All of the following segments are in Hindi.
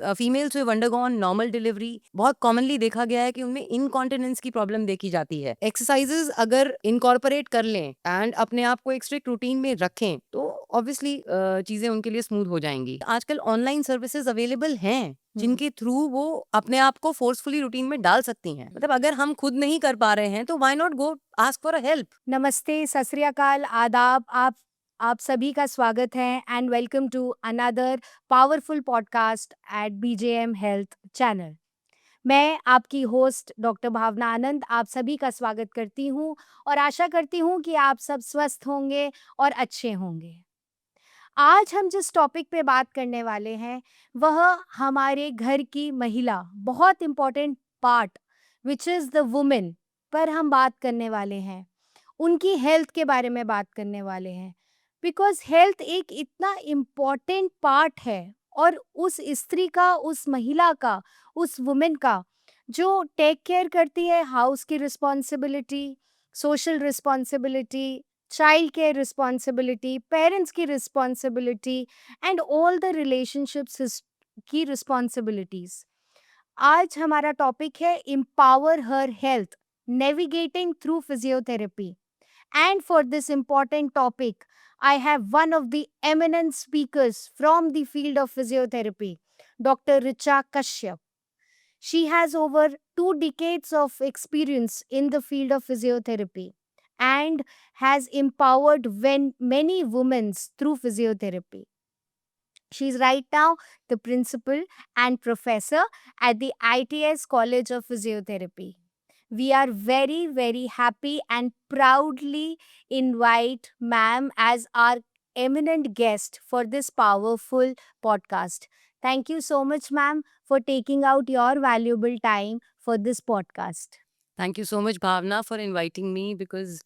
फीमेल्स विव अंडरगॉन नॉर्मल डिलीवरी बहुत कॉमनली देखा गया है कि उनमें इनकॉन्टिनेंस की प्रॉब्लम देखी जाती है। एक्सरसाइजेज अगर इनकॉर्पोरेट कर लें एंड अपने आप को एक स्ट्रिक्ट रूटीन में रखें तो ऑब्वियसली चीजें उनके लिए स्मूथ हो जाएंगी। आजकल ऑनलाइन सर्विसेज अवेलेबल हैं जिनके थ्रू वो अपने आप को फोर्सफुली रूटीन में डाल सकती हैं। मतलब अगर हम खुद नहीं कर पा रहे हैं तो why not go ask for a help. नमस्ते, सत श्री अकाल, आदाब। आप सभी का स्वागत है and welcome to another powerful podcast at BJM health channel. मैं आपकी होस्ट डॉक्टर भावना आनंद आप सभी का स्वागत करती हूं और आशा करती हूं कि आप सब स्वस्थ होंगे और अच्छे होंगे। आज हम जिस टॉपिक पे बात करने वाले हैं वह हमारे घर की महिला, बहुत important part which is the women पर हम बात करने वाले हैं। उनकी हेल्थ के बारे में बात करने वाले हैं बिकॉज हेल्थ एक इतना इम्पॉर्टेंट पार्ट है और उस स्त्री का, उस महिला का, उस वुमेन का जो टेक केयर करती है हाउस की responsibility, social responsibility, child care responsibility, parents की responsibility and all the relationships की रिस्पॉन्सिबिलिटीज। आज हमारा टॉपिक है empower her health, navigating through physiotherapy. And for this important topic, I have one of the eminent speakers from the field of physiotherapy, Dr. Richa Kashyap. She has over 2 decades of experience in the field of physiotherapy and has empowered many women through physiotherapy. She is right now the principal and professor at the ITS College of Physiotherapy. We are very, very happy and proudly invite ma'am as our eminent guest for this powerful podcast. Thank you so much, ma'am, for taking out your valuable time for this podcast. Thank you so much Bhavana for inviting me because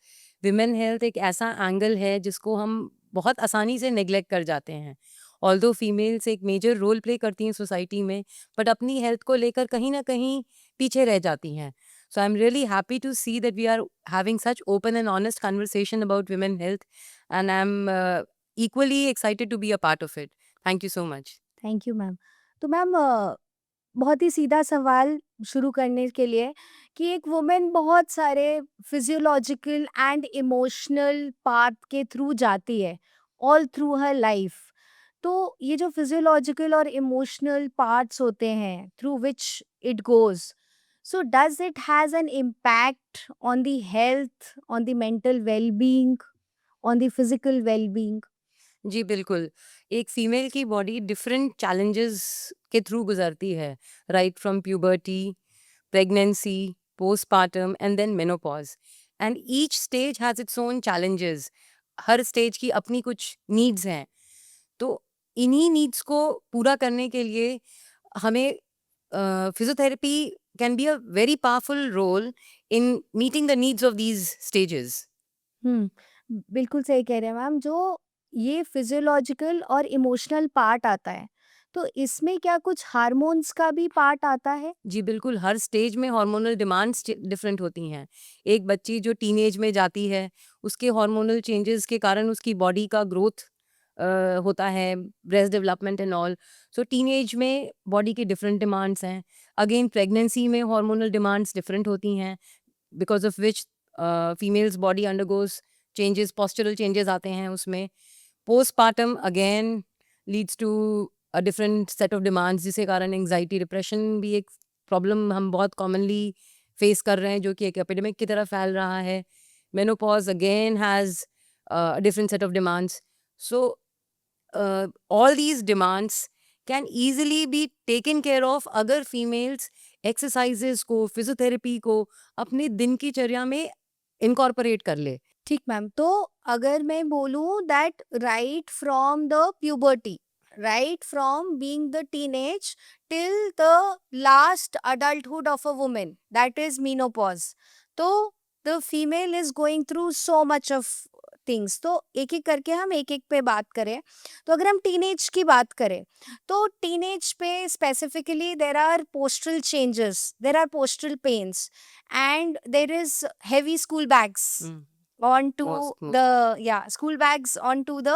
women health एक ऐसा एंगल है जिसको हम बहुत आसानी से नेग्लेक्ट कर जाते हैं। ऑल्दो फीमेल्स एक मेजर रोल प्ले करती हैं सोसाइटी में, बट अपनी हेल्थ को लेकर कहीं ना कहीं पीछे रह जाती हैं। So I am really happy to see that we are having such open and honest conversation about women health and I am equally excited to be a part of it. Thank you so much. Thank you ma'am. तो मैम, बहुत ही सीधा सवाल शुरू करने के लिए कि एक वुमेन बहुत सारे फिजियोलॉजिकल एंड इमोशनल पार्ट के थ्रू जाती है ऑल थ्रू हर लाइफ। तो ये जो फिजियोलॉजिकल और इमोशनल पार्ट्स होते हैं through which it goes, so does it has an impact on the health, on the mental wellbeing, on the physical wellbeing? जी बिल्कुल। एक फीमेल की बॉडी डिफरेंट चैलेंजेस के थ्रू गुजरती है, right from puberty, pregnancy, postpartum and then menopause, and each stage has its own challenges. Her stage की अपनी कुछ नीड्स हैं, तो इन्हीं नीड्स को पूरा करने के लिए हमें physiotherapy can be a very powerful role in meeting the needs of these stages. बिल्कुल सही कह रहे हैं मैम। जो ये फिजियोलॉजिकल और इमोशनल पार्ट आता है, तो इसमें क्या कुछ हार्मोन्स का भी पार्ट आता है? जी बिल्कुल, हर स्टेज में हार्मोनल डिमांड्स डिफरेंट होती हैं। एक बच्ची जो टीनेज में जाती है, उसके हार्मोनल चेंजेस के कारण उसकी बॉडी का ग्रोथ होता है, breast development and all. So teenage में बॉडी की डिफरेंट डिमांड्स हैं। अगेन प्रेगनेंसी में हार्मोनल डिमांड्स डिफरेंट होती हैं, because of which females body undergoes changes, postural changes आते हैं उसमें। Postpartum again leads to a different set of demands, जिसके कारण एंग्जाइटी, डिप्रेशन भी एक प्रॉब्लम हम बहुत कॉमनली फेस कर रहे हैं, जो कि एक एपिडेमिक की तरह फैल रहा है। Menopause again has different set of demands. So all these demands can easily be taken care of अगर फीमेल्स एक्सरसाइजेस को, फिजियोथेरेपी को अपने दिन की चर्या में इनकॉर्पोरेट कर ले। ठीक मैम। तो अगर मैं बोलूँ that right from the puberty, right from being the teenage till the last adulthood of a women, that is menopause, तो the female is going through so much of things. तो एक एक करके हम एक एक पे बात करें, तो अगर हम टीनेज की बात करें तो टीनेज पे specifically there are postural changes, there are postural pains and there is heavy school bags onto Most the, yeah, school bags onto the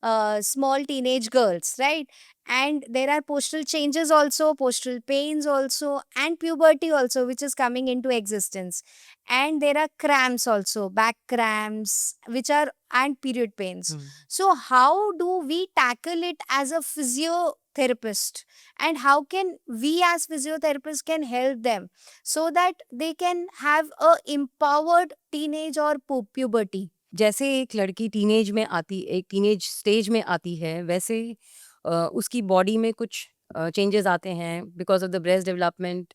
small teenage girls, right? And there are postural changes also, postural pains also, and puberty also, which is coming into existence. And there are cramps also, back cramps, which are, and period pains. Hmm. So how do we tackle it as a physiotherapist, and how can we as physiotherapists can help them so that they can have a empowered teenage or puberty? जैसे एक लड़की एक टीनेज स्टेज में आती है, वैसे उसकी बॉडी में कुछ चेंजेस आते हैं because of the breast development.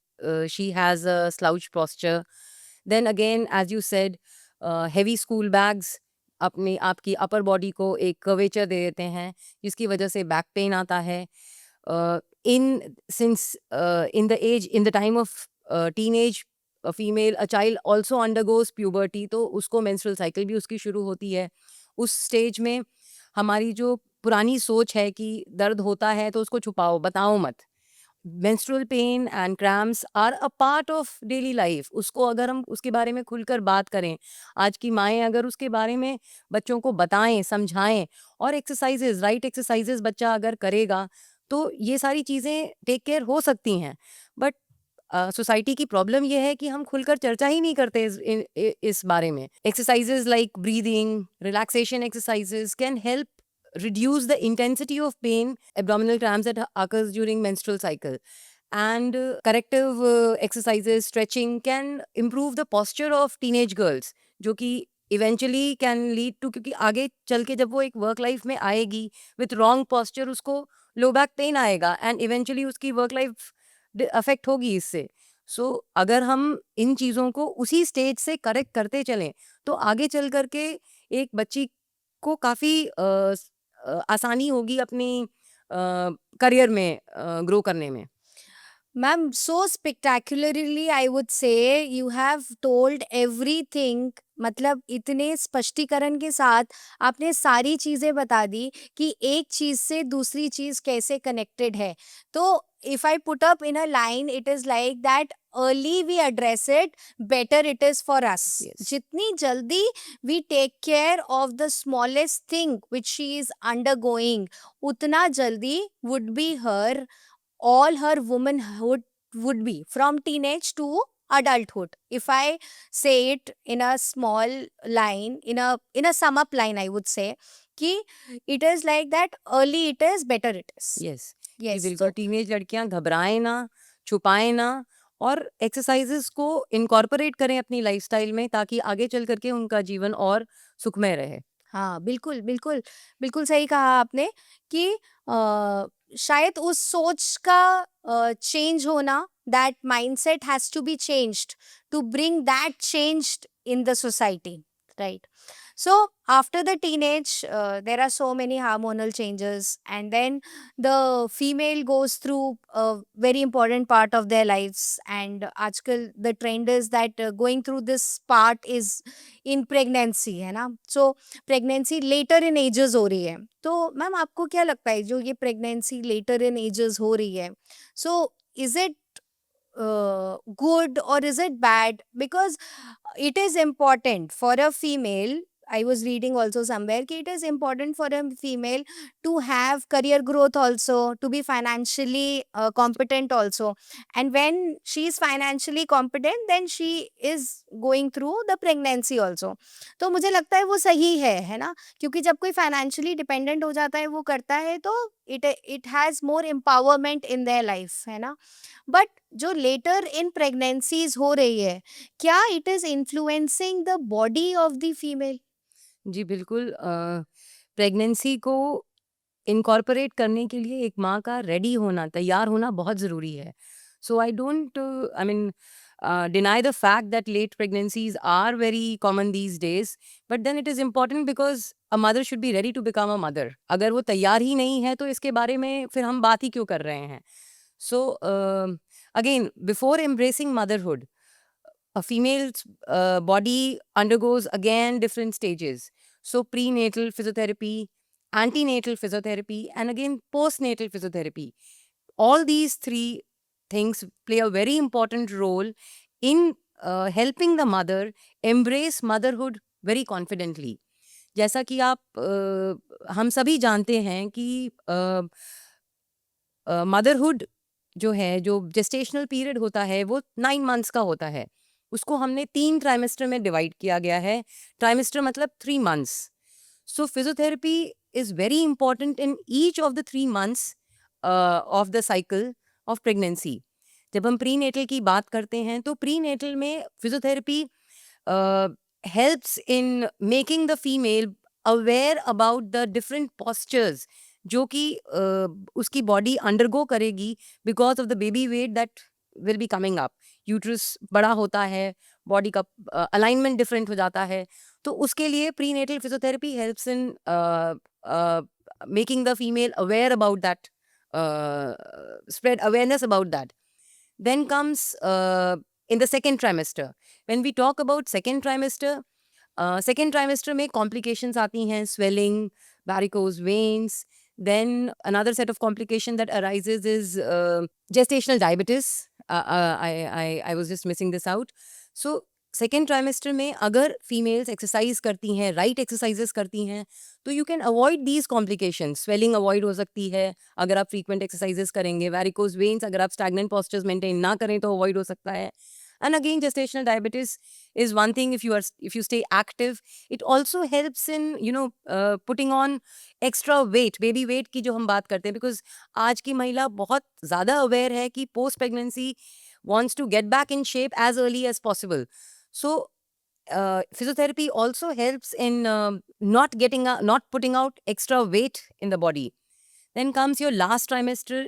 She has a slouch posture. Then again as you said, heavy school bags अपनी आपकी अपर बॉडी को एक कर्वेचर दे देते हैं, जिसकी वजह से बैक पेन आता है. In the time of teenage, a child also undergoes puberty, तो उसको menstrual cycle भी उसकी शुरू होती है. उस स्टेज में हमारी जो पुरानी सोच है कि दर्द होता है तो उसको छुपाओ, बताओ मत. menstrual pain and cramps are a part of daily life. उसको अगर हम उसके बारे में खुलकर बात करें, आज की माएँ अगर उसके बारे में बच्चों को बताएं, समझाएं, और एक्सरसाइजेज, राइट एक्सरसाइजेज बच्चा अगर करेगा तो ये सारी चीज़ें टेक केयर हो सकती हैं. बट सोसाइटी की प्रॉब्लम ये है कि हम खुलकर चर्चा ही नहीं करते इस बारे में. Exercises like breathing, relaxation exercises can help reduce the intensity of pain, abdominal cramps that occurs during menstrual cycle. And corrective exercises, stretching can improve the posture of teenage girls, जो कि eventually can lead to, क्योंकि आगे चल के जब वो एक वर्क लाइफ में आएगी with wrong posture, उसको लो बैक पेन आएगा एंड इवेंचुअली उसकी वर्क लाइफ अफेक्ट होगी इससे. सो अगर हम इन चीज़ों को उसी स्टेज से करेक्ट करते चलें तो आगे चल करके एक बच्ची को काफ़ी आसानी होगी अपनी करियर में ग्रो करने में. Ma'am, so spectacularly, I would say you have told everything. मतलब इतने स्पष्टीकरण के साथ आपने सारी चीज़ें बता दी कि एक चीज़ से दूसरी चीज़ कैसे कनेक्टेड है. तो if I put up in a line, it is like that early we address it, better it is for us. Yes. जितनी जल्दी we take care of the smallest thing which she is undergoing, उतना जल्दी would be her all her womanhood would be from teenage to adulthood. If I say it in a small line, in a sum up line, I would say कि it is like that, early it is, better it is. Yes, कि Yes. बिल्कुल टीनेज लड़कियां घबराएं ना, छुपाएं ना, और एक्सरसाइजेस को इनकॉर्पोरेट करें अपनी लाइफस्टाइल में ताकि आगे चल करके उनका जीवन और सुखमय रहे. हाँ, बिल्कुल, बिल्कुल, बिल्कुल सही कहा आपने कि शायद उस सोच का चेंज होना, that mindset has to be changed to bring that change in the society, right? So after the teenage, there are so many hormonal changes, and then the female goes through a very important part of their lives. And आजकल the trend is that going through this part is in pregnancy, है ना? So प्रेगनेंसी लेटर इन एजेस हो रही है. तो मैम आपको क्या लगता है जो ये प्रेगनेंसी लेटर इन एजेस हो रही है, so is it good or is it bad? Because it is important for a female. I was reading also somewhere that it is important for a female to have career growth also, to be financially competent also. And when she is financially competent, then she is going through the pregnancy also. तो मुझे लगता है वो सही है ना? क्योंकि जब कोई financially dependent हो जाता है, वो करता है, तो it has more empowerment in their life, है ना? बट जो लेटर इन प्रेगनेंसीज हो रही है, क्या it is influencing the body of the female? जी बिल्कुल. प्रेगनेंसी को इनकॉर्पोरेट करने के लिए एक माँ का रेडी होना, तैयार होना बहुत ज़रूरी है. So I don't, I mean, deny the fact that late pregnancies are very common these days, but then it is important because a mother should be ready to become a mother. अगर वो तैयार ही नहीं है तो इसके बारे में फिर हम बात ही क्यों कर रहे हैं. So again, before embracing motherhood, a female's body undergoes again different stages. So prenatal physiotherapy, antenatal physiotherapy, and again postnatal physiotherapy. All these three things play a very important role in helping the mother embrace motherhood very confidently. जैसा कि आप हम सभी जानते हैं कि मदरहुड जो है, जो जेस्टेशनल पीरियड होता है, वो 9 मंथ्स का होता है। उसको हमने 3 ट्राइमेस्टर में डिवाइड किया गया है। ट्राइमेस्टर मतलब 3 months. So physiotherapy is very important in each of the 3 months of the cycle of pregnancy. जब हम प्री नेटल की बात करते हैं तो प्री नेटल में physiotherapy helps in making the female aware about the different postures जो कि उसकी बॉडी अंडरगो करेगी because of the baby weight that will be coming up. Uterus बड़ा होता है, बॉडी का अलाइनमेंट डिफरेंट हो जाता है, तो उसके लिए prenatal physiotherapy helps in making the female aware about that, spread awareness about that. Then comes in the second trimester. When we talk about second trimester में complications आती हैं, swelling, varicose veins. Then another set of complication that arises is gestational diabetes. I was just missing this out. So second trimester में अगर फीमेल्स एक्सरसाइज करती हैं, राइट एक्सरसाइजेस करती हैं, तो you can avoid these complication. Swelling avoid हो सकती है अगर आप फ्रीक्वेंट एक्सरसाइजेस करेंगे। वैरिकोज वेन्स अगर आप स्टैग्नेंट पॉस्चर्स मेंटेन ना करें तो अवॉइड हो सकता है। And again gestational diabetes is one thing. If you stay active, it also helps in putting on extra weight, baby weight की जो हम बात करते हैं, बिकॉज आज की महिला बहुत ज़्यादा अवेयर है कि post pregnancy wants to get back in shape as early as possible. So physiotherapy also helps in not putting out extra weight in the body. Then comes your last trimester.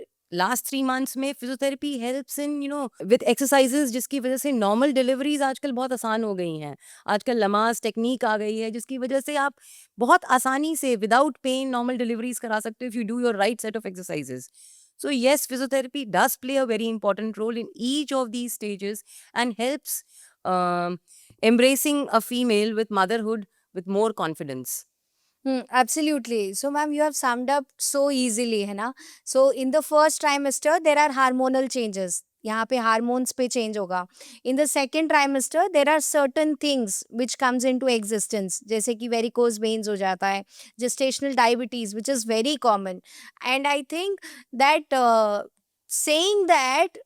Last 3 months में physiotherapy helps in with exercises जिसकी वजह से normal deliveries आजकल बहुत आसान हो गई हैं। आजकल लमास टेक्निक आ गई है जिसकी वजह से आप बहुत आसानी से without pain normal deliveries करा सकते हो if you do your right set of exercises. So yes, physiotherapy does play a very important role in each of these stages and helps embracing a female with motherhood with more confidence. Absolutely. So, ma'am, you have summed up so easily, है ना? So, in the first trimester, there are hormonal changes. यहाँ पे हार्मोन्स पे चेंज होगा. In the second trimester there are certain things which comes in to existence, जैसे कि वेरिकोज वेन्स हो जाता है, gestational diabetes which is very common. And I think that saying that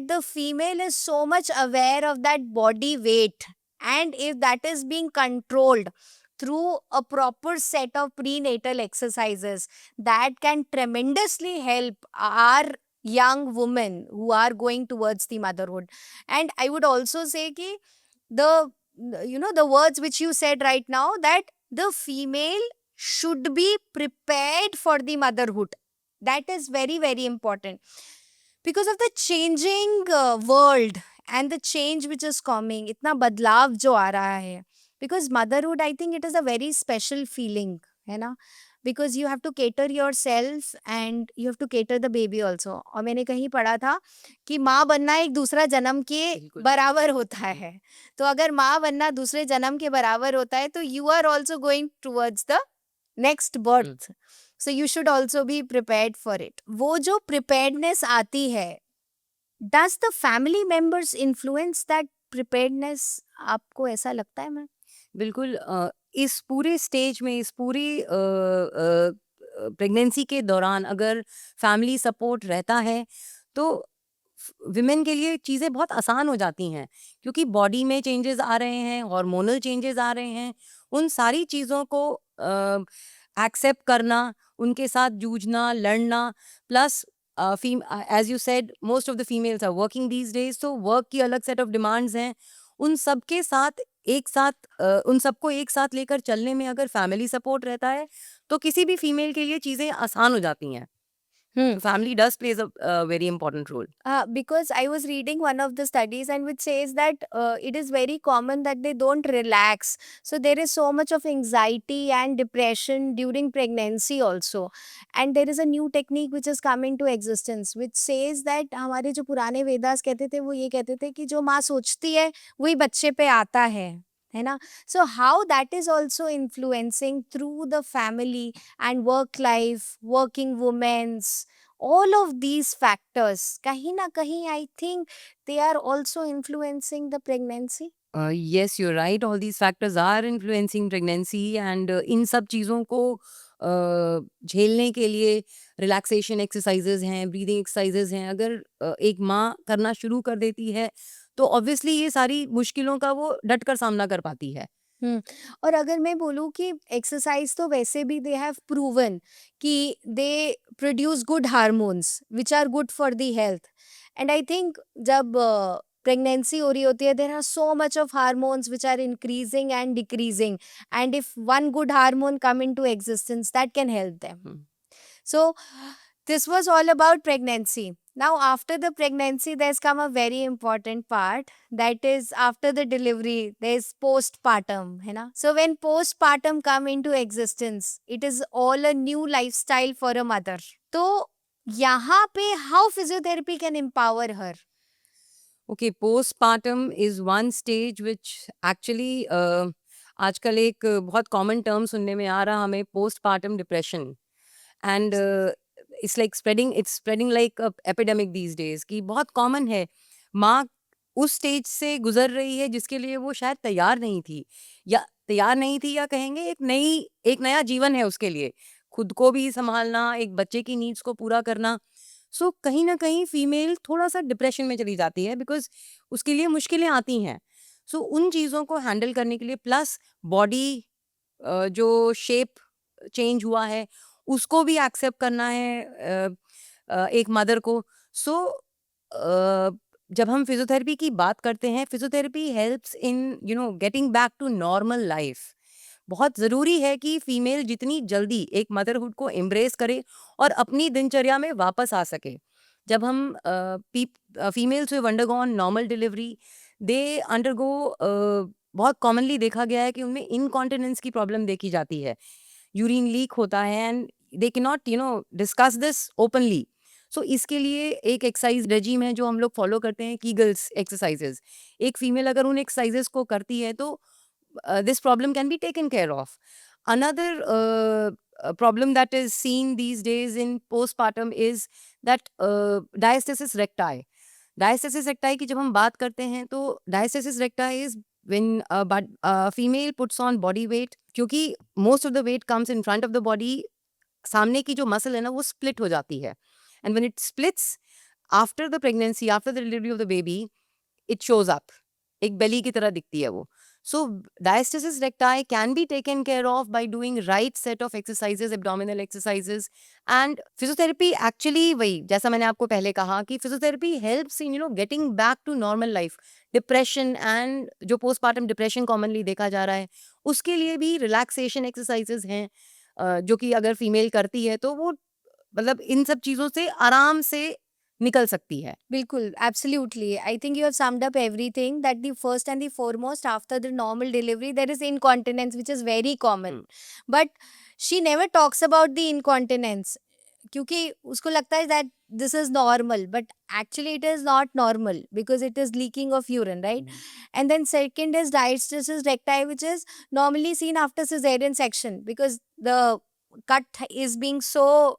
the female is so much aware of that body weight, and if that is being controlled through a proper set of prenatal exercises, that can tremendously help our young women who are going towards the motherhood. And I would also say ki the the words which you said right now, that the female should be prepared for the motherhood, that is very very important because of the changing world and the change which is coming. इतना बदलाव जो आ रहा है, because motherhood, I think it is a very special feeling, है ना? Because you have to cater yourself and you have to cater the baby also. और मैंने कहीं पढ़ा था कि माँ बनना एक दूसरा जन्म के बिल्कुल। बराबर होता है. तो अगर माँ बनना दूसरे जन्म के बराबर होता है, तो you are also going towards the next birth. So you should also be prepared for it. वो जो preparedness आती है, does the family members influence that preparedness? आपको ऐसा लगता है मैम? बिल्कुल। इस पूरे स्टेज में, इस पूरी प्रेगनेंसी के दौरान अगर फैमिली सपोर्ट रहता है तो विमेन के लिए चीज़ें बहुत आसान हो जाती हैं, क्योंकि बॉडी में चेंजेस आ रहे हैं, हार्मोनल चेंजेस आ रहे हैं। उन सारी चीज़ों को एक्सेप्ट करना, उनके साथ जूझना, लड़ना, plus as you said most of the females are working these days, तो वर्क की अलग सेट ऑफ डिमांड्स हैं। उन सबके साथ उन सबको एक साथ लेकर चलने में अगर फैमिली सपोर्ट रहता है तो किसी भी फीमेल के लिए चीज़ें आसान हो जाती हैं। Family does plays a very important role. Because I was reading one of the studies and which says that it is very common that they don't relax. So there is so much of anxiety and depression during pregnancy also. And there is a new technique which has come into existence which says that हमारे जो पुराने वेदास कहते थे, वो ये कहते थे कि जो माँ सोचती है वही बच्चे पे आता है ना? So how that is also influencing through the family and work life, working women's, all of these factors, kahin na kahin, I think they are also influencing the pregnancy. Yes, you're right. All these factors are influencing pregnancy and इन सब चीज़ों को झेलने के लिए रिलैक्सेशन एक्सरसाइजेज हैं, ब्रीदिंग एक्सरसाइजेज हैं। अगर एक माँ करना शुरू कर देती है तो ऑब्वियसली ये सारी मुश्किलों का वो डट कर सामना कर पाती है। हुँ, और अगर मैं बोलूँ कि एक्सरसाइज़ तो वैसे भी दे हैव प्रूवन कि they produce good hormones which are good for the health. And I think जब प्रेगनेंसी हो रही होती है, there are so much of hormones which are increasing and decreasing, and if one good hormone come into existence that can help them. Hmm. So, this was all about pregnancy. Now, after the pregnancy, there's come a very important part, that is after the delivery, there's postpartum, है ना? So, when postpartum come into existence, it is all a new lifestyle for a mother. तो यहाँ पे how physiotherapy can empower her? Okay, postpartum is one stage which actually आजकल एक बहुत कॉमन टर्म सुनने में आ रहा हमें, postpartum depression. And it's spreading like epidemic these days, कि बहुत कॉमन है। माँ उस स्टेज से गुजर रही है जिसके लिए वो शायद तैयार नहीं थी, या कहेंगे एक नया जीवन है उसके लिए, खुद को भी संभालना, एक बच्चे की नीड्स को पूरा करना। सो कहीं ना कहीं फीमेल थोड़ा सा डिप्रेशन में चली जाती है, बिकॉज उसके लिए मुश्किलें आती हैं। सो उन चीज़ों को हैंडल करने के लिए, प्लस बॉडी जो शेप चेंज हुआ है उसको भी एक्सेप्ट करना है एक मदर को। सो जब हम फिजियोथेरेपी की बात करते हैं, physiotherapy helps in getting back to normal life. बहुत ज़रूरी है कि फीमेल जितनी जल्दी एक मदरहुड को एम्ब्रेस करे और अपनी दिनचर्या में वापस आ सके। जब हम females who undergone normal delivery, they undergo, बहुत कॉमनली देखा गया है कि उनमें इनकॉन्टिनेंस की प्रॉब्लम देखी जाती है, यूरिन लीक होता है, and they can not discuss this openly. So इसके लिए एक एक्सरसाइज रेजिम है जो हम लोग फॉलो करते हैं, कीगल्स एक्सरसाइजेज। एक फीमेल अगर उन एक्सरसाइजेज को करती है तो this problem can be taken care of. Another problem that is seen these days in postpartum is that diastasis recti. Diastasis recti की जब हम बात करते हैं तो diastasis recti is when a female puts on body weight, क्योंकि most of the weight comes in front of the body, सामने की जो मसल है ना वो स्प्लिट हो जाती है, and when it splits after the pregnancy, after the delivery of the baby, it shows up, एक बेली की तरह दिखती है वो। सो diastasis recti can be taken care of by doing right set of exercises, abdominal exercises, and physiotherapy actually, वही जैसा मैंने आपको पहले कहा कि physiotherapy helps in getting back to normal life. Depression and जो postpartum depression commonly देखा जा रहा है, उसके लिए भी relaxation exercises हैं, जो कि अगर फीमेल करती है तो वो मतलब इन सब चीज़ों से आराम से निकल सकती है। Bilkul, absolutely. I think you have summed up everything, that the first and the foremost after the normal delivery, there is incontinence, which is very common. But she never talks about the incontinence क्योंकि उसको लगता है that this is normal, but actually it is not normal because it is leaking of urine, right? And then second is diastasis recti, which is normally seen after cesarean section because the cut is being so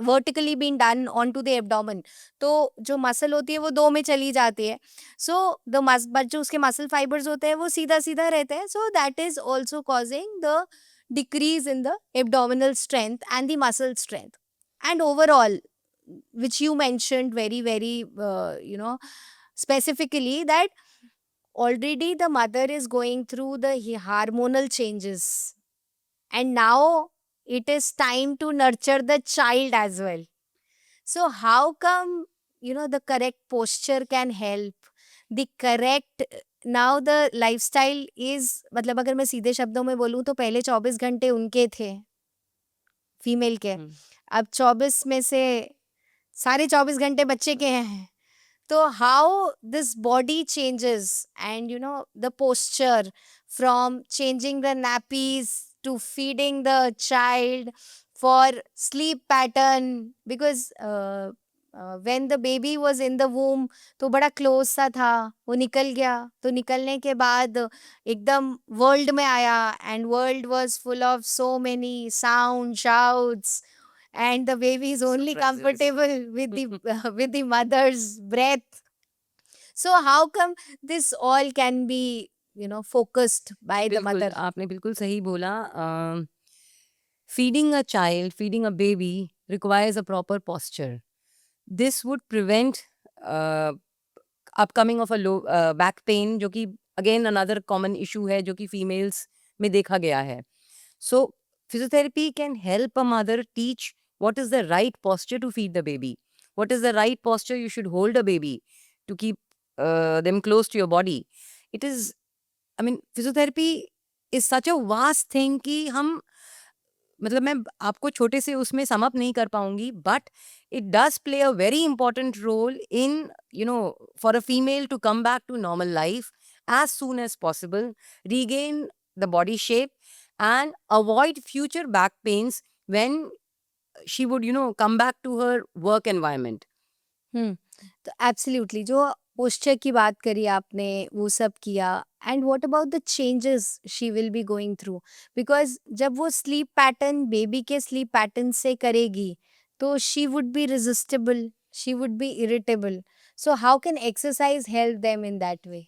vertically being done onto the abdomen, तो जो मसल होती है वो दो में चली जाती है, सो द बट जो उसके मसल फाइबर्स होते हैं वो सीधा सीधा रहते हैं, so that is also causing the decrease in the abdominal strength and the muscle strength. And overall, which you mentioned very very specifically, that already the mother is going through the hormonal changes, and now it is time to nurture the child as well. So how come the correct posture can help, the correct now the lifestyle is, मतलब अगर मैं सीधे शब्दों में बोलूँ तो पहले 24 घंटे उनके थे फीमेल के, अब 24 में से सारे 24 घंटे बच्चे के हैं, तो how this body changes, and the posture, from changing the nappies to feeding the child, for sleep pattern, because when the baby was in the womb तो बड़ा क्लोज सा था, वो निकल गया, तो निकलने के बाद एकदम वर्ल्ड में आया, and world was full of so many sound shouts, and the baby is only Surprises. comfortable with the with the mother's breath. So how come this all can be, focused by the बिल्कुल mother? आपने बिल्कुल सही बोला। Feeding a child, feeding a baby requires a proper posture. This would prevent upcoming of a low back pain, जो कि अगेन अनदर कॉमन इशू है जो कि फीमेल्स में देखा गया है. So physiotherapy can help a mother teach what is the right posture to feed the baby, what is the right posture you should hold a baby to keep them close to your body. It is, I mean, physiotherapy is such a vast thing कि हम, मतलब मैं आपको छोटे से उसमें सम अप नहीं कर पाऊंगी, but it does play a very important role in, for a female to come back to normal life as soon as possible, regain the body shape, and avoid future back pains when she would, come back to her work environment. हम्म तो एब्सोल्युटली जो पोस्चर की बात करी आपने वो सब किया. And what about the changes she will be going through, because जब वो स्लीप पैटर्न बेबी के स्लीप पैटर्न से करेगी तो she would be resistible, she would be irritable. So how can exercise help them in that way?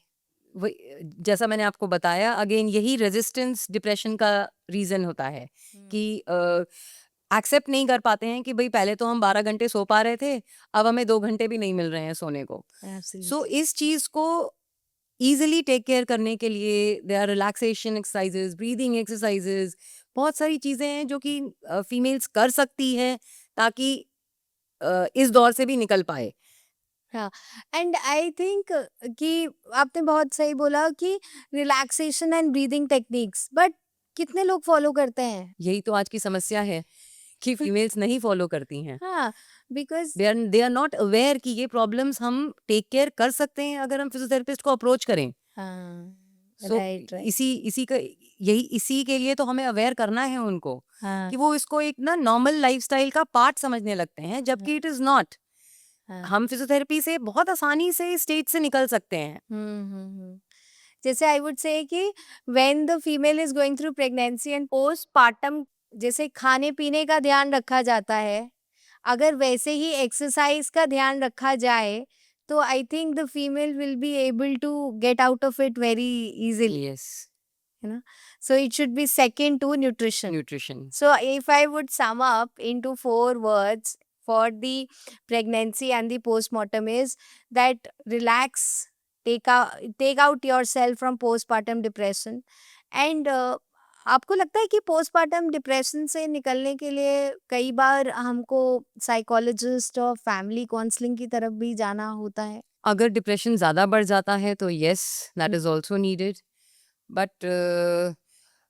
जैसा मैंने आपको बताया, अगेन यही रेजिस्टेंस डिप्रेशन का रीजन होता है कि एक्सेप्ट नहीं कर पाते हैं कि भाई पहले तो हम 12 घंटे सो पा रहे थे, अब हमें 2 घंटे भी नहीं मिल रहे हैं सोने को. सो इस चीज को इजीली टेक केयर करने के लिए they are relaxation exercises, breathing exercises, बहुत सारी चीजें हैं जो कि फीमेल्स कर सकती है ताकि इस दौर से भी निकल पाए. हाँ. एंड आई थिंक कि आपने बहुत सही बोला कि relaxation and breathing techniques, but कितने लोग फॉलो करते हैं? यही तो आज की समस्या है कि फीमेल्स नहीं फॉलो करती हैं. हाँ, because they are not aware कि ये प्रॉब्लम्स हम टेक केयर कर सकते हैं अगर हम फिजियोथेरेपिस्ट को अप्रोच करें. हाँ, सो राइट राइट. इसी के लिए तो हमें अवेयर करना है उनको हाँ, कि वो इसको एक ना नॉर्मल लाइफस्टाइल का पार्ट समझने लगते हैं, जबकि इट इज नॉट. हाँ. हम फिजियोथेरेपी से बहुत आसानी से इस स्टेज से निकल सकते हैं. जैसे आई वुड से कि when the female is going through pregnancy and postpartum, जैसे खाने पीने का ध्यान रखा जाता है, अगर वैसे ही एक्सरसाइज का ध्यान रखा जाए तो I think the female will be able to get out of it very easily, yes. है ना. So it should be second to nutrition. Nutrition. So if I would sum up into 4 words for the pregnancy and the postmortem is that relax, take out yourself from postpartum depression. And आपको लगता है कि पोस्टपार्टम डिप्रेशन से निकलने के लिए कई बार हमको साइकोलॉजिस्ट और फैमिली काउंसलिंग की तरफ भी जाना होता है? अगर डिप्रेशन ज़्यादा बढ़ जाता है तो yes, that is also needed. But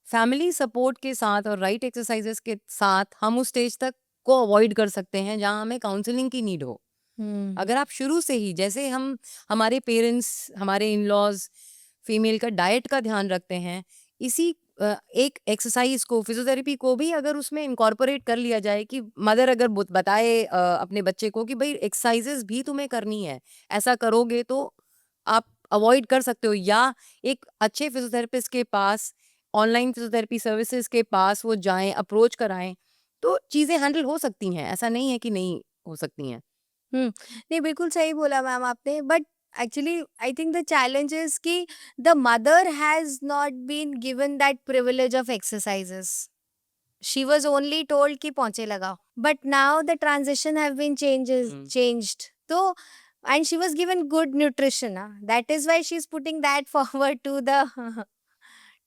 family support के साथ और राइट एक्सरसाइजेस के साथ हम उस स्टेज तक को अवॉइड कर सकते हैं जहाँ हमें काउंसलिंग की नीड हो. अगर आप शुरू से ही, जैसे हम हमारे पेरेंट्स, हमारे इन लॉज फीमेल का डाइट का ध्यान रखते हैं, इसी एक एक्सरसाइज को, फिजियोथेरेपी को भी अगर उसमें इनकॉर्पोरेट कर लिया जाए कि मदर अगर बताए अपने बच्चे को कि भाई एक्सरसाइजेस भी तुम्हें करनी है, ऐसा करोगे तो आप अवॉइड कर सकते हो, या एक अच्छे फिजियोथेरेपिस्ट के पास, ऑनलाइन फिजियोथेरेपी सर्विसेज के पास वो जाएं, अप्रोच कराएं, तो चीज़ें हैंडल हो सकती हैं. ऐसा नहीं है कि नहीं हो सकती हैं. नहीं, बिल्कुल सही बोला मैम आपने. But actually I think the challenge is कि the mother has not been given that privilege of exercises. She was only told कि पहुंचे लगाओ, but now the transition have been changed. तो and she was given good nutrition. That is why she is putting that forward to the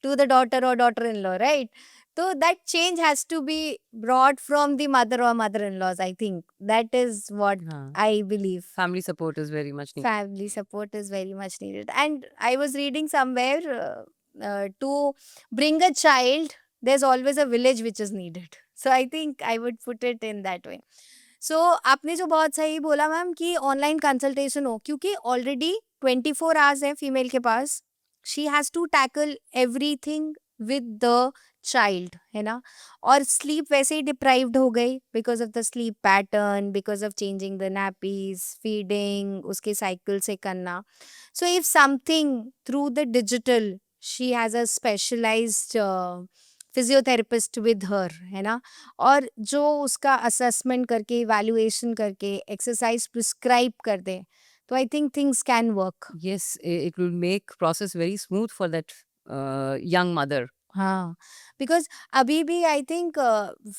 to the daughter or daughter-in-law, right? So that change has to be brought from the mother or mother-in-laws. I think that is what हाँ. I believe. Family support is very much needed. Family support is very much needed. And I was reading somewhere to bring a child, there's always a village which is needed. So I think I would put it in that way. सो आपने जो बहुत सही बोला मैम कि ऑनलाइन कंसल्टेशन हो, क्योंकि ऑलरेडी 24 आवर्स है फीमेल के पास. She has to tackle everything with the child, है ना. और स्लीप वैसे ही डिप्राइव्ड हो गई because of the sleep pattern, because of changing the nappies, feeding उसके साइकिल से करना. So if something through the digital, she has a specialised physiotherapist with her, है ना, और जो उसका असेसमेंट करके, इवैल्यूएशन करके एक्सरसाइज प्रिस्क्राइब कर दे, तो I think things can work. Yes, it will make process very smooth for that young mother. हाँ, बिकॉज़ अभी भी आई थिंक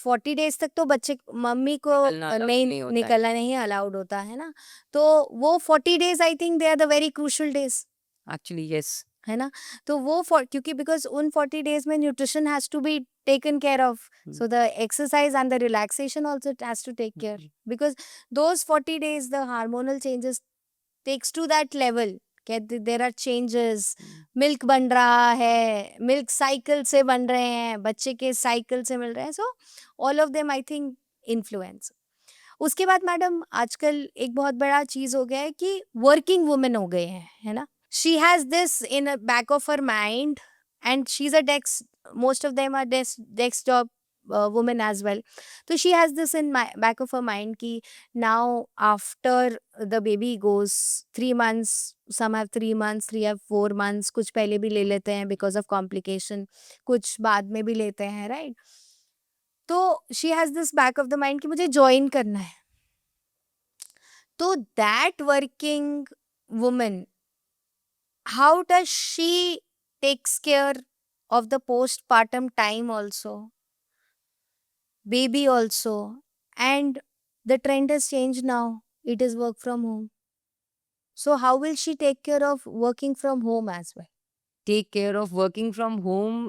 40 डेज़ तक तो बच्चे मम्मी को निकलना allowed नहीं नहीं होता है. निकलना नहीं अलाउड होता है ना, तो वो 40 days I think they are the very crucial days, Actually, yes. है ना? तो वो क्योंकि बिकॉज़ उन 40 डेज़ में nutrition has to be taken care of, so the exercise and the relaxation also it has to take care, because those 40 days the hormonal changes takes to that level कि there are changes, मिल्क बन रहा है, मिल्क साइकिल से बन रहे हैं, बच्चे के साइकिल से मिल रहे हैं, so all of them I think influence. उसके बाद मैडम आजकल एक बहुत बड़ा चीज हो गया है कि वर्किंग वुमेन हो गए हैं, है ना? She has this in back of her mind and she is a desk, most of them are desk job women as well. So she has this in my back of her mind ki now after the baby goes 3 months, some have 3 months, 3 have 4 months, कुछ पहले भी ले लेते हैं because of complication, कुछ बाद में भी लेते हैं, right? तो she has this back of the mind कि मुझे join करना है. तो that working woman, how does she takes care of the postpartum time also, baby also, and the trend has changed now, it is work from home, so how will she take care of working from home as well? Take care of working from home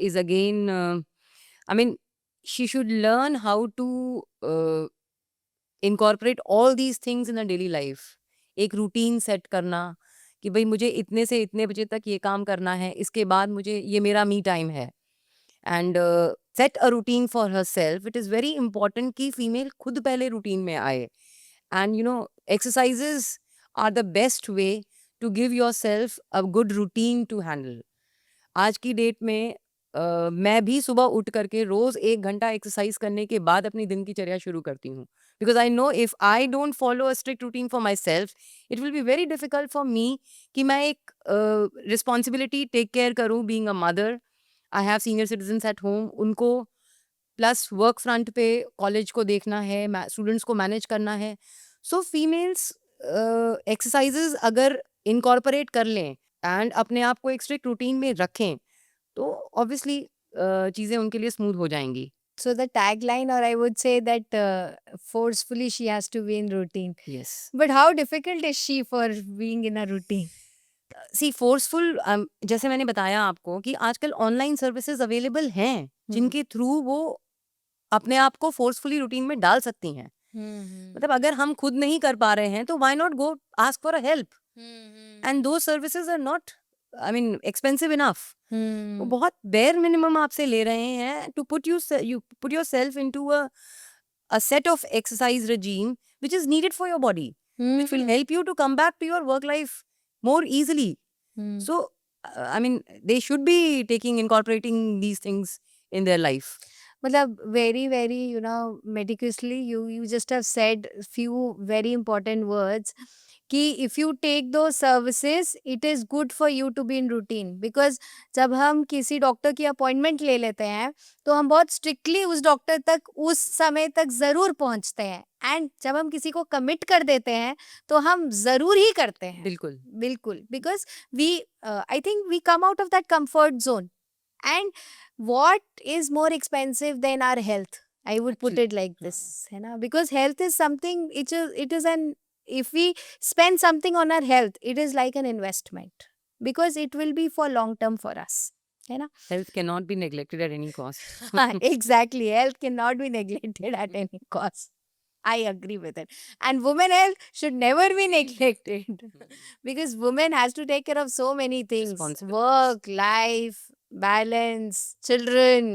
is again, I mean, she should learn how to incorporate all these things in a daily life. एक रूटीन सेट करना कि भाई मुझे इतने से इतने बजे तक ये काम करना है, इसके बाद मुझे ये मेरा मी टाइम है. And set a routine for herself. It is very important कि फीमेल खुद पहले रूटीन में आए. And exercises are the best way to give yourself a good routine to handle. आज की डेट में मैं भी सुबह उठ करके रोज 1 घंटा एक्सरसाइज करने के बाद अपनी दिन की चर्या शुरू करती हूँ. Because I know if I don't follow a strict routine for my self, it will be very difficult for me कि मैं एक रिस्पॉन्सिबिलिटी टेक केयर करूँ being a mother. I have senior citizens at home, उनको प्लस वर्क फ्रंट पे कॉलेज को देखना है, स्टूडेंट्स को मैनेज करना है. सो फीमेल्स एक्सरसाइजेज अगर इनकॉर्पोरेट कर लें एंड अपने आप को एक स्ट्रिक्ट रूटीन में रखें तो ऑब्वियसली चीज़ें उनके लिए स्मूथ हो जाएंगी. So the tagline, or I would say that forcefully she has to be in routine. Yes. But how difficult is she for being in a routine? See forceful, जैसे मैंने बताया आपको कि आजकल ऑनलाइन सर्विसेज अवेलेबल हैं जिनके थ्रू वो अपने आप को फोर्सफुली रूटीन में डाल सकती हैं. मतलब अगर हम खुद नहीं कर पा रहे हैं तो why not go ask for a help. And though services are not, I mean, expensive enough. वो बहुत बेयर मिनिमम आपसे ले रहे हैं to put you put yourself into a set of exercise regime which is needed for your body, which will help you to come back to your work life more easily. So I mean, they should be incorporating these things in their life. मतलब very very meticulously you just have said few very important words कि if you take those services it is good for you to be in routine, because जब हम किसी डॉक्टर की अपॉइंटमेंट ले लेते हैं तो हम बहुत स्ट्रिक्टली उस डॉक्टर तक उस समय तक ज़रूर पहुंचते हैं, एंड जब हम किसी को कमिट कर देते हैं तो हम ज़रूर ही करते हैं. बिल्कुल. बिल्कुल, because we I think we come out of that comfort zone. And what is more expensive than our health? I would put Actually, it like this, है ना? Because health is something, it is an, if we spend something on our health, it is like an investment, because it will be for long term for us, है ना? health cannot be neglected at any cost. Exactly, health cannot be neglected at any cost. I agree with it. And women health should never be neglected because women has to take care of so many things: Responsibilities. work, life, balance, children,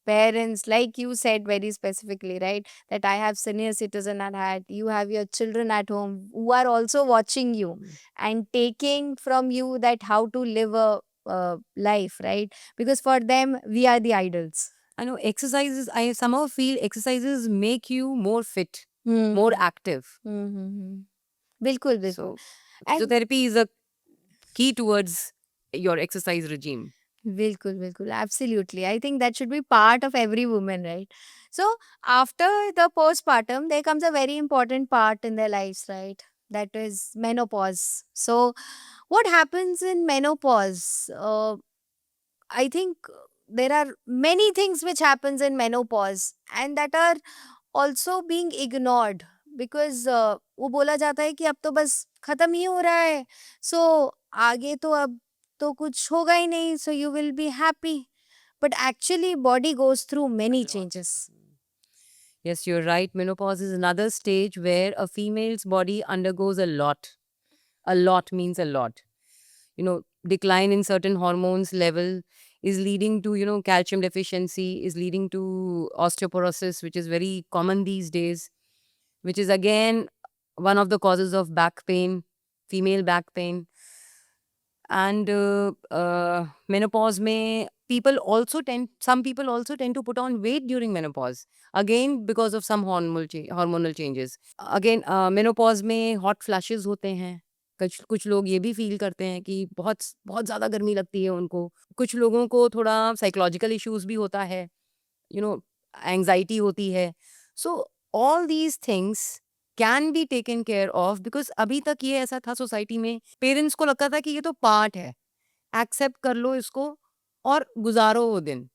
parents, like you said very specifically, right? That I have senior citizen at heart, you have your children at home who are also watching you and taking from you that how to live a life, right? Because for them we are the idols. I know exercises, I somehow feel exercises make you more fit, Hmm. more active. बिल्कुल बिल्कुल. So And physiotherapy is a key towards your exercise regime. बिल्कुल बिल्कुल, absolutely. I think that should be part of every woman, right? So after the postpartum there comes a very important part in their lives, right? that is menopause. So what happens in menopause? I think there are many things which happens in menopause and that are also being ignored because वो बोला जाता है कि अब तो बस खत्म ही हो रहा है, so आगे तो अब तो कुछ होगा ही नहीं, so you will be happy, but actually body goes through many changes. Yes, you're right. Menopause is another stage where a female's body undergoes a lot. A lot means a lot. Decline in certain hormones level is leading to, calcium deficiency, is leading to osteoporosis, which is very common these days, which is again one of the causes of back pain, female back pain. And menopause may some people also tend to put on weight during menopause, again because of some hormonal changes. Again menopause में hot flashes होते हैं. कुछ कुछ लोग ये भी फील करते हैं कि बहुत बहुत ज़्यादा गर्मी लगती है उनको. कुछ लोगों को थोड़ा साइकोलॉजिकल इश्यूज भी होता है, एंग्जाइटी होती है. So all these things can be taken care of, because अभी तक ये ऐसा था सोसाइटी में, पेरेंट्स को लगता था कि ये तो पार्ट है, एक्सेप्ट कर लो इसको और गुजारो वो दिन.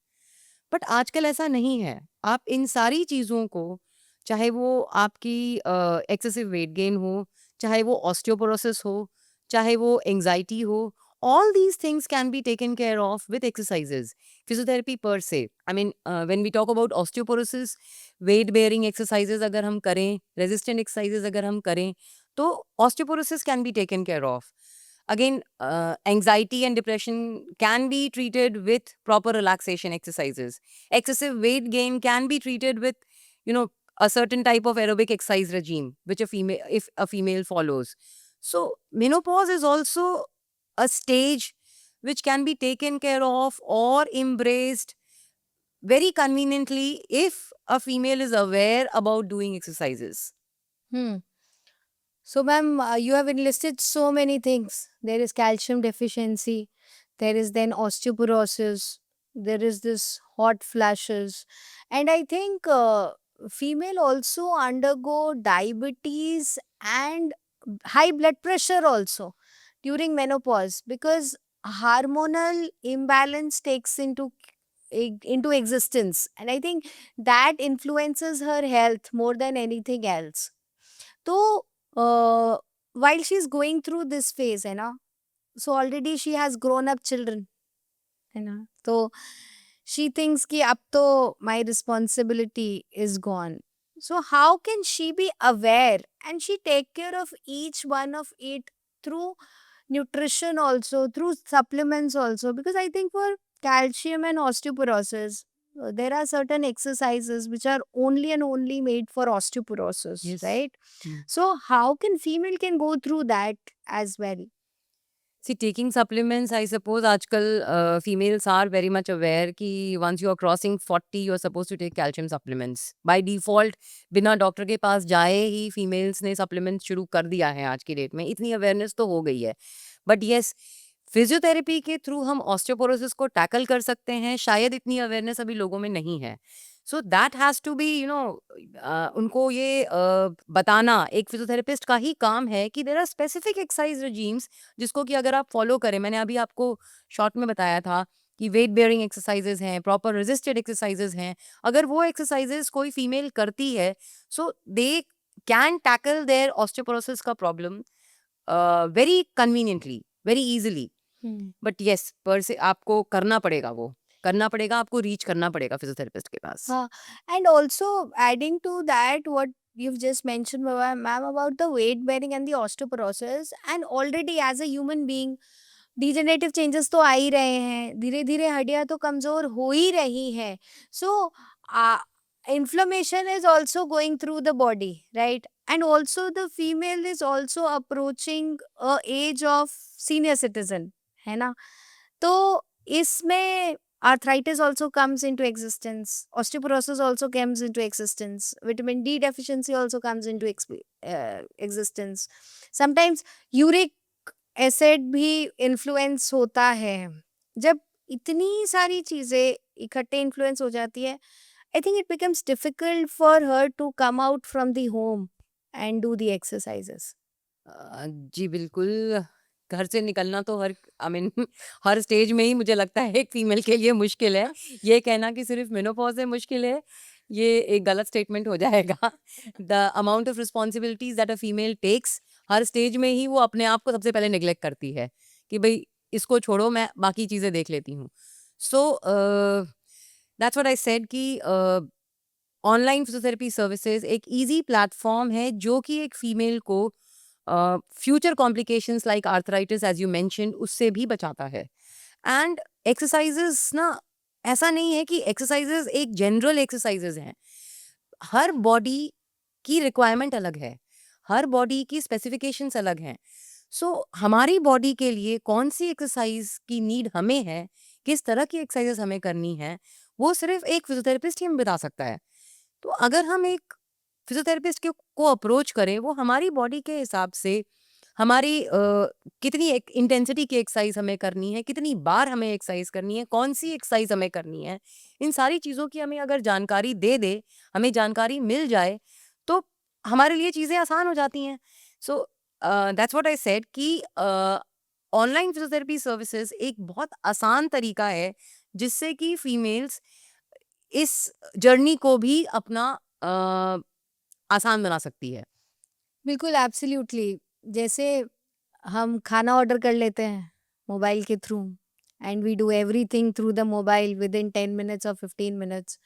बट आजकल ऐसा नहीं है. आप इन सारी चीज़ों को, चाहे वो आपकी एक्सेसिव वेट गेन हो, चाहे वो ऑस्टियोपोरोसिस हो, चाहे वो एंग्जाइटी हो, all these things can be taken care of with exercises, physiotherapy per se. I mean, when we talk about osteoporosis, weight bearing exercises अगर हम करें, resistant exercises अगर हम करें, तो osteoporosis can be taken care of. Again, anxiety and depression can be treated with proper relaxation exercises. Excessive weight gain can be treated with, a certain type of aerobic exercise regime, which if a female follows. So menopause is also a stage which can be taken care of or embraced very conveniently if a female is aware about doing exercises. Hmm. So, ma'am, you have enlisted so many things. There is calcium deficiency, there is then osteoporosis, there is this hot flashes, and I think female also undergo diabetes and high blood pressure also during menopause because hormonal imbalance takes into existence, and I think that influences her health more than anything else. So, while she's going through this phase, so already she has grown up children, so she thinks ki ab to my responsibility is gone. So how can she be aware and she take care of each one of it through nutrition also, through supplements also? Because I think for calcium and osteoporosis, there are certain exercises which are only and only made for osteoporosis, Yes. right? So how can female can go through that as well? See, taking supplements, I suppose, aajkal females are very much aware कि once you are crossing 40, you are supposed to take calcium supplements. By default, बिना डॉक्टर के पास जाए ही females ने supplements शुरू कर दिया है आज की डेट में. इतनी अवेयरनेस तो हो गई है. बट येस, फिजियोथेरेपी के थ्रू हम ऑस्टियोपोरोसिस को टैकल कर सकते हैं. शायद इतनी अवेयरनेस अभी लोगों में नहीं है. So that has to be, उनको ये बताना एक फिजियोथेरेपिस्ट का ही काम है कि there are specific exercise regimes जिसको कि अगर आप फॉलो करें. मैंने अभी आपको शॉर्ट में बताया था कि वेट बेयरिंग एक्सरसाइजेज हैं, प्रॉपर रेजिस्टेड एक्सरसाइजेज हैं. अगर वो एक्सरसाइजेज कोई फीमेल करती है, so they can tackle their osteoporosis का problem very conveniently, very easily. But yes, per se आपको करना पड़ेगा, वो करना पड़ेगा, आपको रीच करना पड़ेगा फिजियोथेरेपिस्ट के पास. And also adding to that, what you've just mentioned, ma'am, about the weight bearing and the osteoporosis, and already as a human being, degenerative changes तो आ ही रहे हैं, धीरे धीरे हड्डियां तो कमजोर हो ही रही हैं. सो inflammation is also going through the body, right? And also the female is also approaching a age of senior citizen, है ना? तो इसमें arthritis also comes into existence, osteoporosis also comes into existence, vitamin D deficiency also comes into existence. Sometimes uric acid भी इन्फ्लुएंस होता है. जब इतनी सारी चीजें इकट्ठे इन्फ्लुएंस हो जाती है, I think it becomes difficult for her to come out from the home and do the exercises. जी बिल्कुल, घर से निकलना तो हर आई मीन हर स्टेज में ही मुझे लगता है एक फीमेल के लिए मुश्किल है। ये कहना कि सिर्फ़ मेनोपॉज़ में मुश्किल है, ये एक गलत स्टेटमेंट हो जाएगा। The amount of responsibilities that a female takes her stage में ही वो अपने आप को सबसे पहले नेग्लेक्ट करती है, कि भई इसको छोड़ो मैं बाकी चीज़ें देख लेती हूँ। So that's what I said कि ऑनलाइन फिजियोथेरेपी सर्विसेज एक ईज़ी प्लेटफ़ॉर्म है जो कि एक फीमेल को future complications like arthritis as you mentioned उससे भी बचाता है। एंड एक्सरसाइज़ेज़ ना ऐसा नहीं है कि एक्सरसाइज़ेज़ एक जनरल एक्सरसाइज़ेज़ हैं। हर बॉडी की रिक्वायरमेंट अलग है। हर बॉडी की स्पेसिफिकेशंस अलग हैं। सो हमारी बॉडी के लिए कौन-सी एक्सरसाइज़ की नीड हमें है, किस तरह की एक्सरसाइज़ेज़ हमें करनी है, वो सिर्फ़ एक फिजियोथेरेपिस्ट ही हमें बता सकता है। तो अगर हम एक फिजियोथेरेपिस्ट को अप्रोच करें, वो हमारी बॉडी के हिसाब से हमारी कितनी एक इंटेंसिटी की एक्सरसाइज हमें करनी है, कितनी बार हमें एक्सरसाइज करनी है, कौन सी एक्सरसाइज हमें करनी है, इन सारी चीज़ों की हमें अगर जानकारी दे दे, हमें जानकारी मिल जाए, तो हमारे लिए चीज़ें आसान हो जाती हैं। So that's what I said कि ऑनलाइन फिजियोथेरेपी सर्विसेज एक बहुत आसान तरीका है जिससे कि फीमेल्स इस जर्नी को भी अपना अ, आसान बना सकती है। बिल्कुल एब्सोल्युटली। जैसे हम खाना ऑर्डर कर लेते हैं मोबाइल के through, and we do everything through the mobile within 10 minutes or 15 minutes.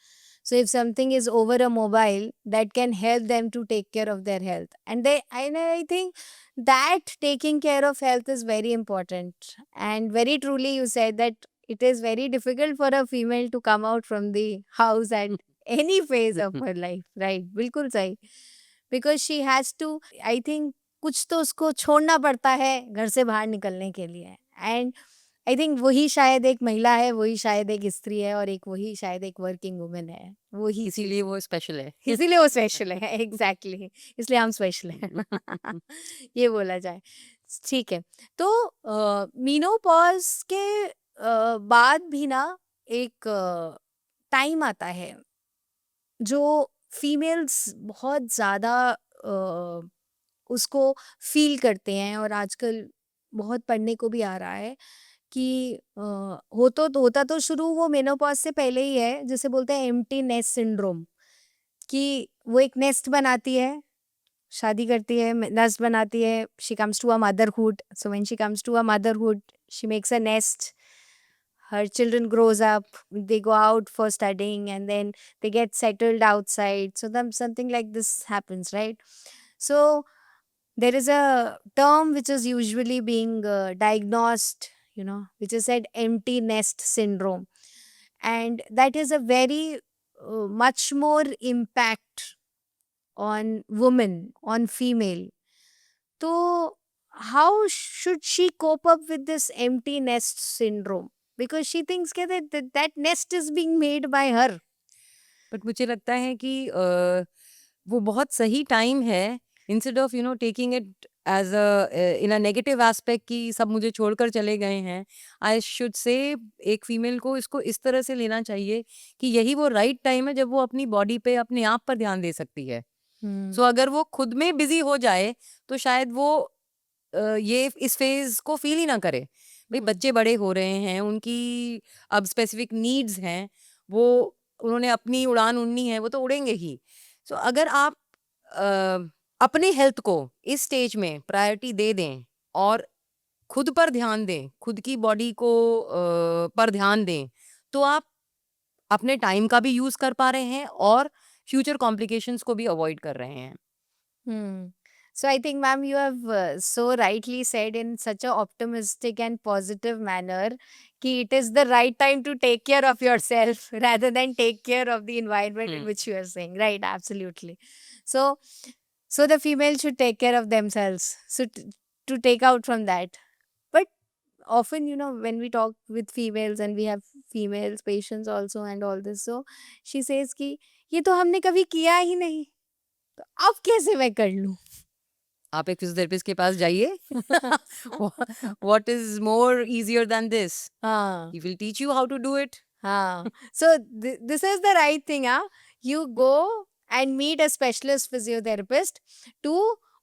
So if something is over a mobile, that can help them to take care of their health, and I think that taking care of health is very important. And very truly you said that it is very difficult for a female to come out from the house at any phase of her life, right? बिल्कुल सही। Because she has to, I think कुछ तो उसको छोड़ना पड़ता है घर से बाहर निकलने के लिए। एंड आई थिंक वही शायद एक महिला है, वही शायद एक स्त्री है, और एक वही शायद एक वर्किंग वुमन है, वही चीज। इसीलिए वो स्पेशल है। इसीलिए वो स्पेशल है, एग्जैक्टली इसलिए हम स्पेशल हैं। ये बोला जाए, ठीक है। तो मीनोपॉज के बाद भी ना एक टाइम आता है जो फीमेल्स बहुत ज़्यादा उसको फील करते हैं, और आजकल बहुत पढ़ने को भी आ रहा है कि होता तो शुरू वो मेनोपॉज से पहले ही है, जिसे बोलते हैं एम्प्टी नेस्ट सिंड्रोम, कि वो एक नेस्ट बनाती है, शादी करती है, नेस्ट बनाती है, she comes to a motherhood, so when she comes to a motherhood she makes a nest, her children grows up, they go out for studying, and then they get settled outside, so then something like this happens, right? So there is a term which is usually being diagnosed, which is said empty nest syndrome, and that is a very much more impact on women, on female. So how should she cope up with this empty nest syndrome? Because she thinks that nest is being made by her. बट मुझे लगता है कि वो बहुत सही टाइम है instead of taking it as in a negative aspect कि सब मुझे छोड़कर चले गए हैं। आई शुड से एक फीमेल को इसको इस तरह से लेना चाहिए कि यही वो राइट टाइम है जब वो अपनी बॉडी पे अपने आप पर ध्यान दे सकती है। Hmm. सो अगर वो खुद में बिजी हो जाए तो शायद वो ये इस फेज को फील ही ना करे। भाई बच्चे बड़े हो रहे हैं, उनकी अब स्पेसिफिक नीड्स हैं, वो उन्होंने अपनी उड़ान उड़नी है, वो तो उड़ेंगे ही। सो अगर आप अपने हेल्थ को इस स्टेज में प्रायोरिटी दे दें और खुद पर ध्यान दें, खुद की बॉडी को पर ध्यान दें, तो आप अपने टाइम का भी यूज़ कर पा रहे हैं और फ्यूचर कॉम्प्लिकेशंस को भी अवॉइड कर रहे हैं। Hmm. So I think, ma'am, you have so rightly said in such a optimistic and positive manner कि it is the right time to take care of yourself rather than take care of the environment in which you are saying. Right, absolutely. So, so the female should take care of themselves. So to take out from that. But often, when we talk with females and we have females patients also and all this, so she says कि ये तो हमने कभी किया ही नहीं, तो अब कैसे मैं कर लूं? आप एक फिजियोथेरेपिस्ट के पास जाइए। What is more easier than this? हाँ, he will teach you how to do it. हाँ. So this is the right thing, huh? You go and meet a specialist physiotherapist to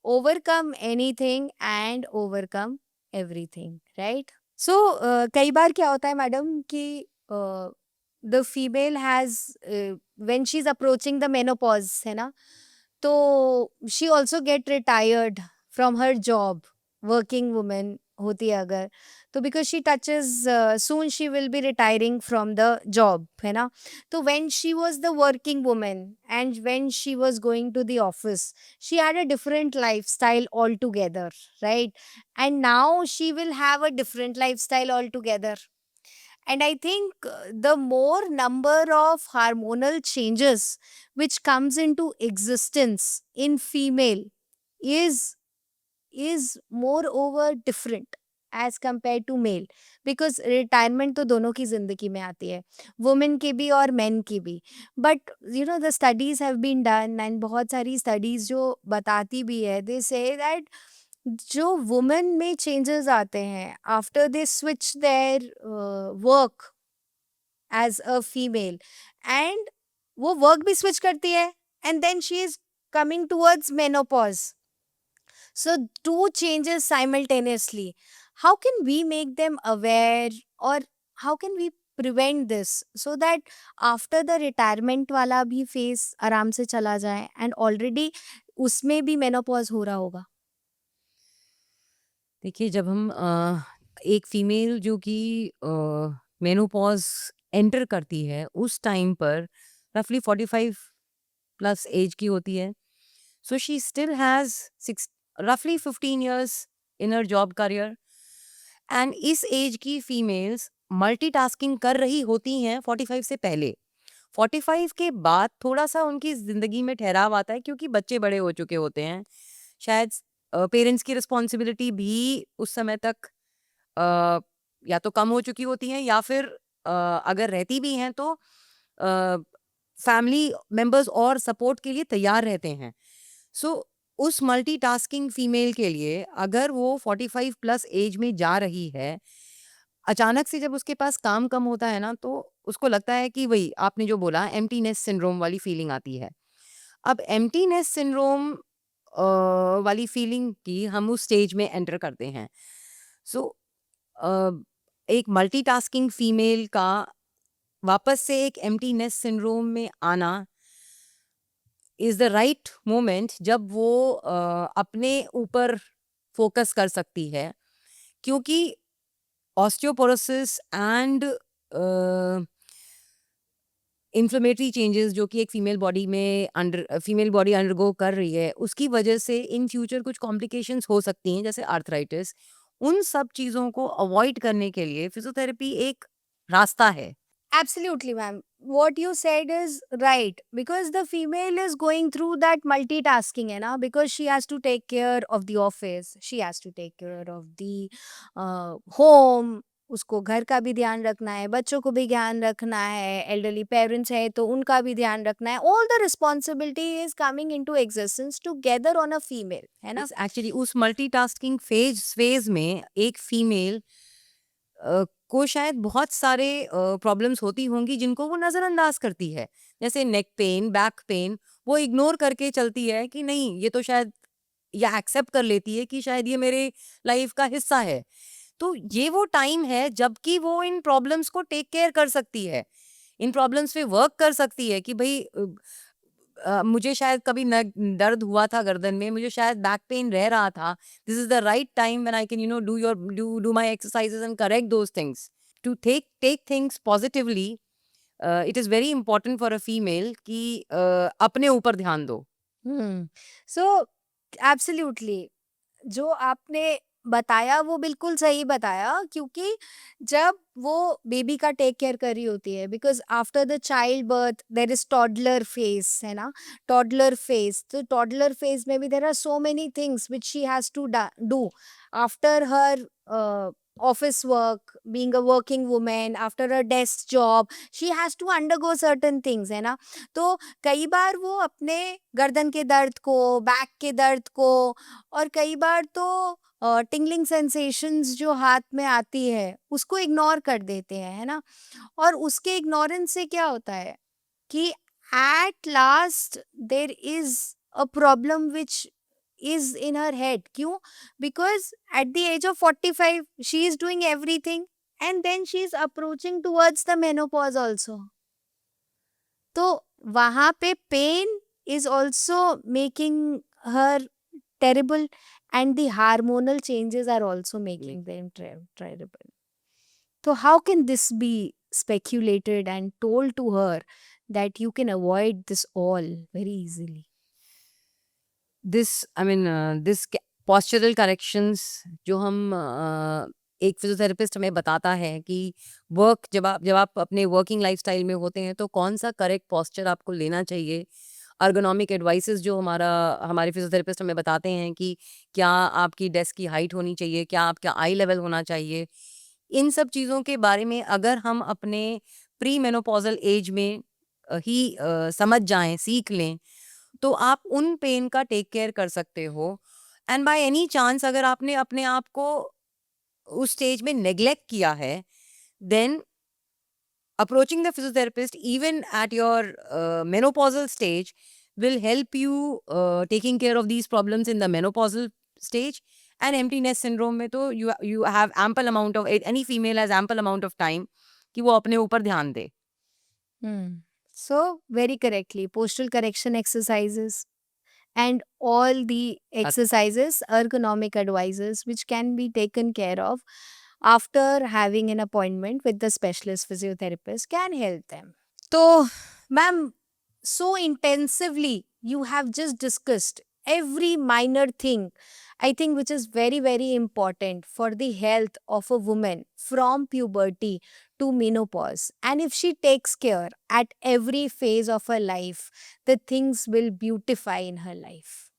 overcome anything and overcome everything, right? So कई बार क्या होता है मैडम कि the female has when she is approaching the menopause, है ना, तो she also get retired from her job, working women होती है अगर, तो because she touches soon she will be retiring from the job, है ना. तो when she was the working woman and when she was going to the office, she had a different lifestyle altogether, right? And now she will have a different lifestyle altogether. And I think the more number of hormonal changes which comes into existence in female is is moreover different as compared to male, because retirement तो दोनों की जिंदगी में आती है, वुमेन की भी और मेन की भी. But you know the studies have been done and बहुत सारी स्टडीज जो बताती भी है, दे से दैट जो वुमेन में चेंजेस आते हैं after they switch their work as a female, and वो वर्क भी स्विच करती है, and then she is coming towards menopause. So, two changes simultaneously. How can we make them aware, or how can we prevent this so that after the retirement वाला भी phase आराम से चला जाए and already उसमें भी menopause हो रहा होगा? देखिए, जब हम एक फीमेल जो कि मेनोपॉज़ एंटर करती है, उस टाइम पर रफली 45 प्लस एज की होती है. So she still has six रफली 15 years in her job career. And इस एज की फीमेल्स मल्टीटास्किंग कर रही होती हैं 45 से पहले. 45 के बाद थोड़ा-सा उनकी ज़िंदगी में ठहराव आता है, क्योंकि बच्चे बड़े हो चुके होते हैं. शायद पेरेंट्स की रिस्पॉन्सिबिलिटी भी उस समय तक अ, या तो कम हो चुकी होती हैं, या फिर अगर रहती भी हैं तो फैमिली मेंबर्स और सपोर्ट के लिए तैयार रहते हैं. सो उस मल्टीटास्किंग फीमेल के लिए अगर वो 45 प्लस एज में जा रही है, अचानक से जब उसके पास काम कम होता है ना, तो उसको लगता है कि वही आपने जो बोला एम्प्टीनेस सिंड्रोम वाली फीलिंग आती है. अब एम्प्टीनेस सिंड्रोम वाली फीलिंग की हम उस स्टेज में एंटर करते हैं. सो एक मल्टीटास्किंग फीमेल का वापस से एक एम्प्टीनेस सिंड्रोम में आना इज़ द राइट मोमेंट, जब वो अपने ऊपर फोकस कर सकती है, क्योंकि ऑस्टियोपोरोसिस एंड इन्फ्लेमेटरी चेंजेस जो कि एक फीमेल बॉडी अंडरगो कर रही है, उसकी वजह से इन फ्यूचर कुछ कॉम्प्लिकेशंस हो सकती हैं, जैसे आर्थराइटिस. उन सब चीज़ों को अवॉइड करने के लिए फिजियोथेरेपी एक रास्ता है. Absolutely, ma'am. What you said is right, because the female is going through that multitasking, है ना, because she has to take care of the office, she has to take care of the home, उसको घर का भी ध्यान रखना है, बच्चों को भी ध्यान रखना है, elderly parents है तो उनका भी ध्यान रखना है. All the responsibility is coming into existence together on a female, है ना. इस एक्चुअली उस मल्टीटास्किंग फेज में एक फीमेल को शायद बहुत सारे प्रॉब्लम्स होती होंगी जिनको वो नज़रअंदाज करती है, जैसे नेक पेन, बैक पेन. वो इग्नोर करके चलती है कि नहीं, ये तो शायद, या एक्सेप्ट कर लेती है कि शायद ये मेरे लाइफ का हिस्सा है. तो ये वो टाइम है जबकि वो इन प्रॉब्लम्स को टेक केयर कर सकती है, इन प्रॉब्लम्स पे वर्क कर सकती है कि भाई मुझे शायद कभी दर्द हुआ था गर्दन में, मुझे शायद बैक पेन रह रहा था. This is the right time when I can do my exercises and correct those things, to take things positively. It is very important for a female कि अपने ऊपर ध्यान दो. सो एब्सोल्युटली जो आपने बताया वो बिल्कुल सही बताया, क्योंकि जब वो बेबी का टेक केयर कर रही होती है, because after the child birth there is toddler phase, है ना, टॉडलर फेज. तो टॉडलर फेज में भी there are so many things which she has to do after her office work, being a working woman, after a desk job, she has to undergo certain things, है ना. तो कई बार वो अपने गर्दन के दर्द को, बैक के दर्द को, और कई बार तो टिंगलिंग सेंसेशंस जो हाथ में आती है उसको इग्नोर कर देते हैं, है ना. और उसके इग्नोरेंस से क्या होता है कि at last there is a problem which is in her head. क्यों? Because at the age of 45 she is doing everything and then she is approaching towards the menopause also. तो वहाँ पे pain is also making her terrible, and the hormonal changes are also making them terrible. So how can this be speculated and told to her that you can avoid this all very easily? This postural corrections जो हम एक फिजियोथेरेपिस्ट हमें बताता है कि जब आप अपने वर्किंग लाइफस्टाइल में होते हैं तो कौन सा करेक्ट पोस्चर आपको लेना चाहिए। अर्गोनॉमिक एडवाइसेस जो हमारे फिजियोथेरेपिस्ट हमें बताते हैं कि क्या आपकी डेस्क की हाइट होनी चाहिए, क्या आपका आई लेवल होना चाहिए। इन सब चीज़ों के बारे में अगर हम अपने प्री मेनोपॉजल एज में समझ जाएं, सीख लें, तो आप उन पेन का टेक केयर कर सकते हो। एंड बाय एनी चांस अगर आपने अपने आप को उस स्टेज में नेग्लेक्ट किया है, then approaching the physiotherapist even at your menopausal stage will help you taking care of these problems in the menopausal stage. And empty nest syndrome में तो you have ample amount of, any female has ample amount of time कि वो अपने ऊपर ध्यान दे। So very correctly, postural correction exercises and all the exercises, ergonomic advices which can be taken care of after having an appointment with the specialist physiotherapist can help them. So, ma'am, so intensively you have just discussed every minor thing, I think, which is very, very important for the health of a woman from puberty to menopause. And if she takes care at every phase of her life, the things will beautify in her life.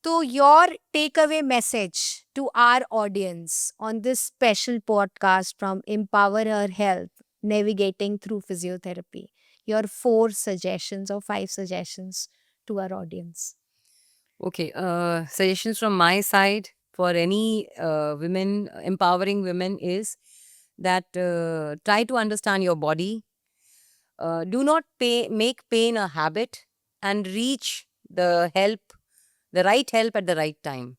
So, your takeaway message to our audience on this special podcast from Empower Her Health, Navigating Through Physiotherapy, your 4 suggestions or 5 suggestions to our audience. Okay, suggestions from my side for any women, empowering women, is that try to understand your body. Do not make pain a habit, and reach the right help at the right time.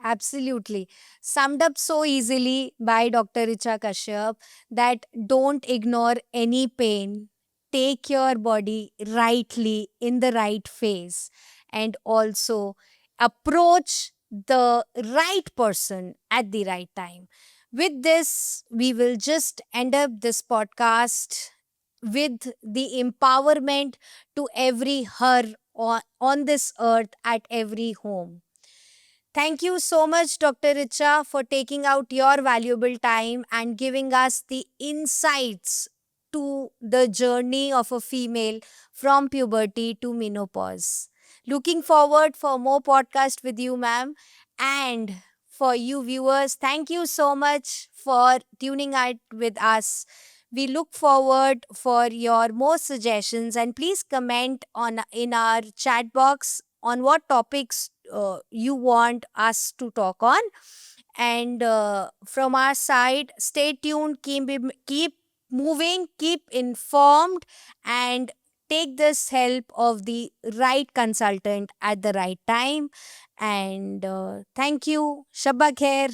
Absolutely. Summed up so easily by Dr. Richa Kashyap that don't ignore any pain. Take your body rightly in the right phase, and also approach the right person at the right time. With this, we will just end up this podcast with the empowerment to every her on this earth at every home. Thank you so much, Dr. Richa, for taking out your valuable time and giving us the insights to the journey of a female from puberty to menopause. Looking forward for more podcast with you, ma'am. And for you viewers, thank you so much for tuning out with us. We look forward for your more suggestions, and please comment on in our chat box on what topics you want us to talk on. And from our side, stay tuned, keep moving, keep informed, and take this help of the right consultant at the right time. And thank you. Shabba khair.